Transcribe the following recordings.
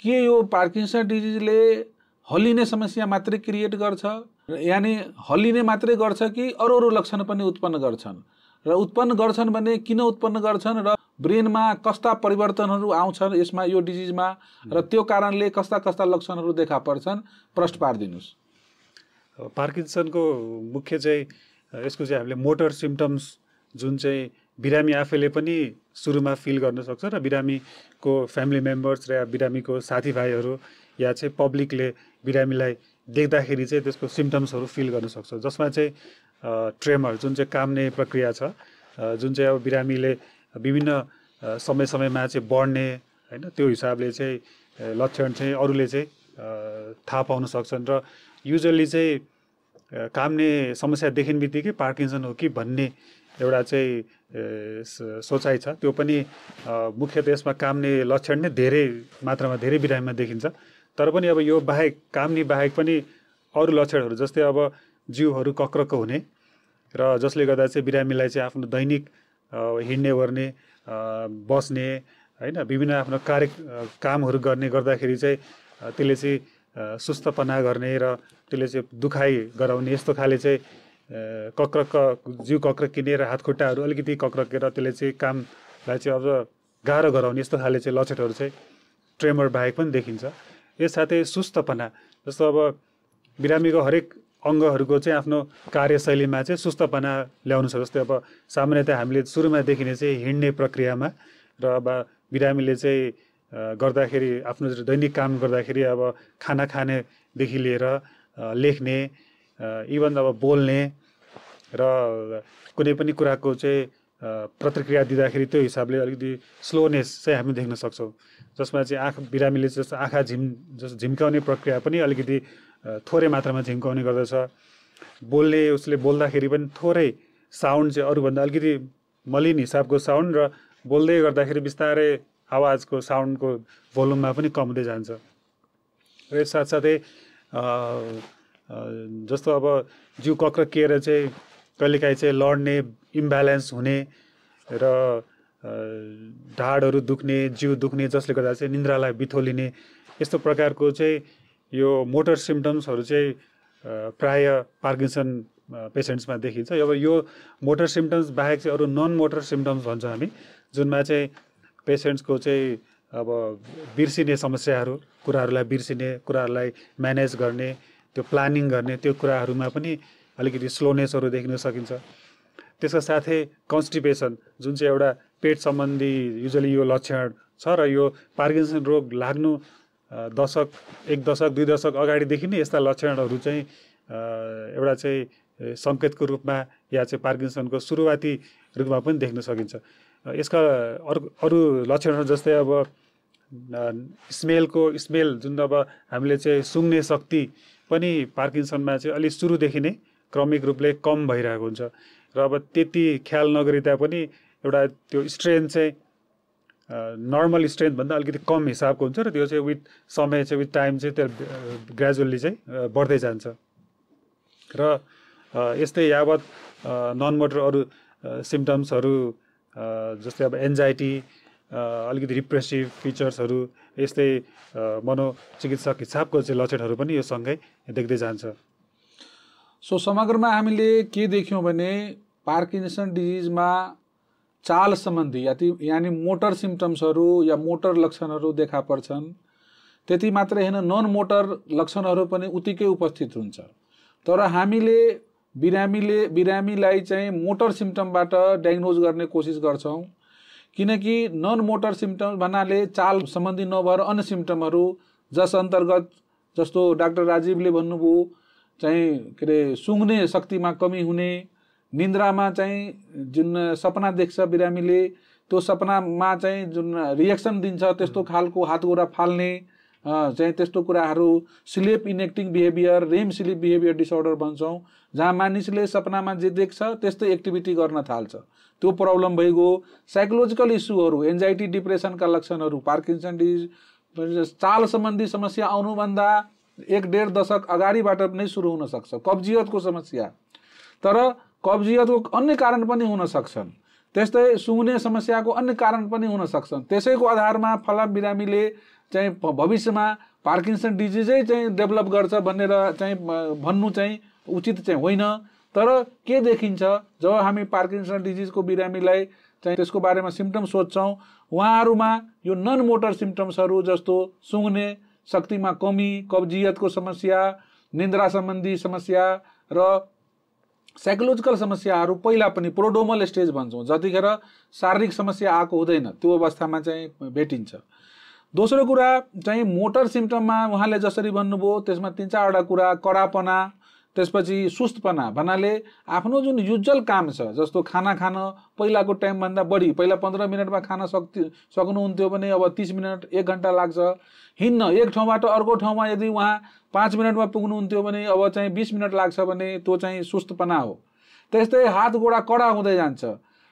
के यो पार्किन्सन डिजिजले हल्लिने समस्या मात्रै क्रिएट गर्छ, यानि हल्लिने मात्रै गर्छ कि अरू अरू लक्षण पनि उत्पन्न गर्छन्, र उत्पन्न गर्छन् भने किन उत्पन्न गर्छन् र ब्रेनमा कस्ता परिवर्तनहरू आउँछन् यसमा यो डिजिजमा, र त्यो कारणले कस्ता कस्ता लक्षणहरू देखा पर्छन्, प्रश्न पारिदिनुस्। पार्किन्सनको मुख्य चाहिँ यसको चाहिँ हामीले मोटर सिम्पटम्स जुन चाहिँ बिरामी आफैले पनि सुरुमा फिल गर्न सक्छ र बिरामीको फ्यामिली मेम्बर्स र या बिरामीको साथीभाइहरू या चाहिँ पब्लिकले बिरामीलाई देख्दाखेरि चाहिँ त्यसको सिम्पटम्सहरू फिल गर्न सक्छ, जसमा चाहिँ ट्रेमर जुन चाहिँ काम्ने प्रक्रिया छ, जुन चाहिँ अब बिरामीले विभिन्न समय समयमा चाहिँ बढ्ने होइन, त्यो हिसाबले चाहिँ लक्षण चाहिँ अरूले चाहिँ थाहा पाउन सक्छन् र युजली चाहिँ काम्ने समस्या देखिने बित्तिकै पार्किन्सन हो कि भन्ने एउटा चाहिँ सोचाइ छ। त्यो पनि मुख्यतः यसमा काम्ने लक्षण नै धेरै मात्रामा धेरै बिरामीमा देखिन्छ, तर पनि अब यो बाहेक काम्ने बाहेक पनि अरू लक्षणहरू जस्तै अब जिउहरू कक्रक्क हुने र जसले गर्दा चाहिँ बिरामीलाई चाहिँ आफ्नो दैनिक हिँड्ने ओर्ने बस्ने होइन विभिन्न आफ्नो कामहरू गर्ने गर्दाखेरि चाहिँ त्यसले चाहिँ सुस्तपना गर्ने र त्यसले चाहिँ दुखाइ गराउने यस्तो खाले चाहिँ कक्रक्क जिउ कक्रक्किने र हात खुट्टाहरू अलिकति कक्रक्केर त्यसले चाहिँ कामलाई चाहिँ अझ गाह्रो गराउने यस्तो खाले चाहिँ लक्षणहरू चाहिँ ट्रेमर बाहेक पनि देखिन्छ। यस साथै सुस्तपना, जस्तो अब बिरामीको हरेक अङ्गहरूको चाहिँ आफ्नो कार्यशैलीमा चाहिँ सुस्तपना ल्याउनु छ। जस्तै अब सामान्यतः हामीले सुरुमा देखिने चाहिँ हिँड्ने प्रक्रियामा र अब बिरामीले चाहिँ गर्दाखेरि आफ्नो दैनिक काम गर्दाखेरि अब खाना खानेदेखि लिएर लेख्ने इभन अब बोल्ने र कुनै पनि कुराको चाहिँ प्रतिक्रिया दिँदाखेरि त्यो हिसाबले अलिकति स्लोनेस चाहिँ हामी देख्न सक्छौँ, जसमा चाहिँ बिरामीले जस्तो आँखा झिम्काउने प्रक्रिया पनि अलिकति थोरै मात्रामा झिम्काउने गर्दछ। बोल्ने उसले बोल्दाखेरि पनि थोरै साउन्ड चाहिँ अरूभन्दा अलिकति मलिन हिसाबको साउन्ड र बोल्दै गर्दाखेरि बिस्तारै आवाजको साउन्डको भोल्युममा पनि कम हुँदै जान्छ। र यस साथसाथै जस्तो अब जिउ कक्रक्किएर चाहिँ कहिलेकाहीँ चाहिँ लड्ने, इम्ब्यालेन्स हुने र ढाडहरू दुख्ने, जिउ दुख्ने, जसले गर्दा चाहिँ निन्द्रालाई बिथोलिने, यस्तो प्रकारको चाहिँ यो मोटर सिम्पटम्सहरू चाहिँ प्राय पार्किन्सन पेसेन्ट्समा देखिन्छ। अब यो मोटर सिम्पटम्स बाहेक चाहिँ अरू नन मोटर सिम्पटम्स भन्छौँ हामी, जुनमा चाहिँ पेसेन्ट्सको चाहिँ अब बिर्सिने समस्याहरू, कुराहरूलाई बिर्सिने, कुराहरूलाई म्यानेज गर्ने, त्यो प्लानिङ गर्ने, त्यो कुराहरूमा पनि अलिकति स्लोनेसहरू देखिन सकिन्छ। त्यसका साथै कन्स्टिपेसन जुन चाहिँ एउटा पेट सम्बन्धी युजली यो लक्षण छ र यो पार्किन्सन रोग लाग्नु एक दशक 2 दशक अगाडिदेखि नै यस्ता लक्षणहरू चाहिँ एउटा चाहिँ सङ्केतको रूपमा या चाहिँ पार्किन्सनको सुरुवाती रूपमा पनि देख्न सकिन्छ। यसका अरू लक्षणहरू जस्तै अब स्मेल जुन अब हामीले चाहिँ सुँघ्ने शक्ति पनि पार्किन्सनमा चाहिँ अलि सुरुदेखि नै क्रमिक रूपले कम भइरहेको हुन्छ र अब त्यति ख्याल नगरी तापनि एउटा त्यो स्ट्रेन चाहिँ नर्मल स्ट्रेन भन्दा अलिकति कम हिसाबको हुन्छ र त्यो चाहिँ विथ समय चाहिँ विथ टाइम चाहिँ त्यो ग्रेजुअली चाहिँ बढ्दै जान्छ। र यस्तै यावत नन मोटर अरू सिम्पटम्सहरू जस्तै अब एन्जाइटी, अलिकति रिप्रेसिभ फिचर्सहरू, यस्तै मनोचिकित्सक हिसाबको चाहिँ लक्षणहरू पनि यो सँगै देख्दै जान्छ। सो समग्रमा हामीले के देख्यौँ भने पार्किन्सन डिजिजमा चाल सम्बन्धी यानी मोटर सिम्पटम्सहरू या मोटर लक्षणहरू देखा पर्छन्। त्यति मात्रै हैन, नन मोटर लक्षणहरू पनि उत्तिकै उपस्थित हुन्छ। तर हामीले बिरामीलाई चाहिँ मोटर सिम्पटमबाट डायग्नोज गर्ने कोसिस गर्छौँ, किनकि नन मोटर सिम्पटम भन्नाले चाल सम्बन्धी नभएर अन्य सिम्पटमहरू जस अन्तर्गत जस्तो डाक्टर राजीवले भन्नुभयो चाहिँ के अरे सुँघ्ने शक्तिमा कमी हुने, निन्द्रामा चाहिँ जुन सपना देख्छ बिरामीले त्यो सपनामा चाहिँ जुन रिएक्सन दिन्छ त्यस्तो खालको हातगोडा फाल्ने चाहिँ त्यस्तो कुराहरू sleep enacting behaviour, REM sleep behaviour disorder भन्छौँ, जहाँ मानिसले सपनामा जे देख्छ त्यस्तै एक्टिभिटी गर्न थाल्छ, त्यो प्रब्लम भइगयो। साइकोलोजिकल इस्युहरू, एन्जाइटी, डिप्रेसनका लक्षणहरू पार्किन्सन डिजिज चाल सम्बन्धी समस्या आउनुभन्दा 1-1.5 दशक अगाडिबाट नै सुरु हुन सक्छ। कब्जियतको समस्या, तर कब्जियतको अन्य कारण पनि हुन सक्छन्, त्यस्तै सुँघ्ने समस्याको अन्य कारण पनि हुन सक्छन्। त्यसैको आधारमा फलाम बिरामीले चाहिँ भविष्यमा पार्किन्सन डिजिजै चाहिँ डेभलप गर्छ भनेर चाहिँ भन्नु चाहिँ उचित चाहिँ होइन। तर के देखिन्छ, जब हामी पार्किन्सन डिजिजको बिरामीलाई चाहिँ त्यसको बारेमा सिम्टम सोध्छौँ, उहाँहरूमा यो नन मोटर सिम्टम्सहरू जस्तो सुँघ्ने शक्तिमा कमी, कब्जियतको समस्या, निन्द्रा सम्बन्धी समस्या र साइकोलोजिकल समस्याहरू पहिला पनि प्रोडोमल स्टेज भन्छौँ, जतिखेर शारीरिक समस्या आएको हुँदैन त्यो अवस्थामा चाहिँ भेटिन्छ। दोस्रो कुरा चाहिँ मोटर सिम्टममा उहाँले जसरी भन्नुभयो त्यसमा 3-4वटा कुरा, कडापना, त्यसपछि सुस्तपना भन्नाले आफ्नो जुन युजुअल काम छ, जस्तो खाना खान पहिलाको टाइमभन्दा बढी, पहिला 15 मिनटमा खान सक्नुहुन्थ्यो भने अब 30 मिनट 1 घन्टा लाग्छ। हिँड्न एक ठाउँबाट अर्को ठाउँमा यदि उहाँ 5 मिनटमा पुग्नुहुन्थ्यो भने अब चाहिँ 20 मिनट लाग्छ भने त्यो चाहिँ सुस्तपना हो। त्यस्तै हात गोडा कडा हुँदै जान्छ,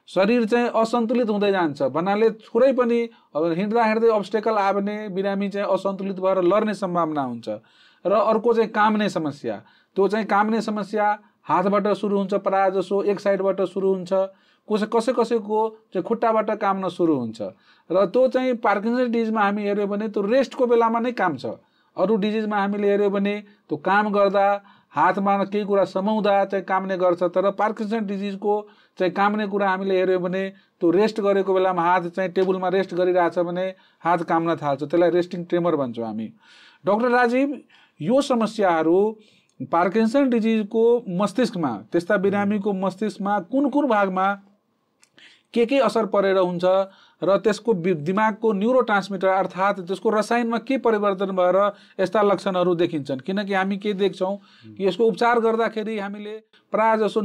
शरीर चाहिँ असन्तुलित हुँदै जान्छ भन्नाले थोरै पनि अब हिँड्दा हिँड्दै अब्स्टेकल आयो भने बिरामी चाहिँ असन्तुलित भएर लड्ने सम्भावना हुन्छ। र अर्को चाहिँ काम्ने समस्या, त्यो चाहिँ काम्ने समस्या हातबाट सुरु हुन्छ, प्रायः जसो एक साइडबाट सुरु हुन्छ, कसैको चाहिँ खुट्टाबाट काम्न सुरु हुन्छ। र त्यो चाहिँ पार्किन्सन डिजिजमा हामी हेऱ्यौँ भने त्यो रेस्टको बेलामा नै काम छ। अरू डिजिजमा हामीले हेऱ्यौँ भने त्यो काम गर्दा हातमा केही कुरा समाउँदा चाहिँ काम्ने गर्छ, तर पार्किन्सन डिजिजको चाहिँ काम्ने कुरा हामीले हेऱ्यौँ भने त्यो रेस्ट गरेको बेलामा हात चाहिँ टेबलमा रेस्ट गरिरहेछ भने हात काम्न थाल्छ, त्यसलाई रेस्टिङ ट्रेमर भन्छौँ हामी। डाक्टर राजीव, यो समस्याहरू पार्किन्सन डिजिजको मस्तिष्कमा, त्यस्ता बिरामीको मस्तिष्कमा कुन कुन भागमा के असर परेर हुन्छ र त्यसको दिमागको न्युरोट्रान्समिटर अर्थात् त्यसको रसायनमा के परिवर्तन भएर यस्ता लक्षणहरू देखिन्छन्? किनकि हामी के देख्छौँ कि यसको उपचार गर्दाखेरि हामीले प्रायः जसो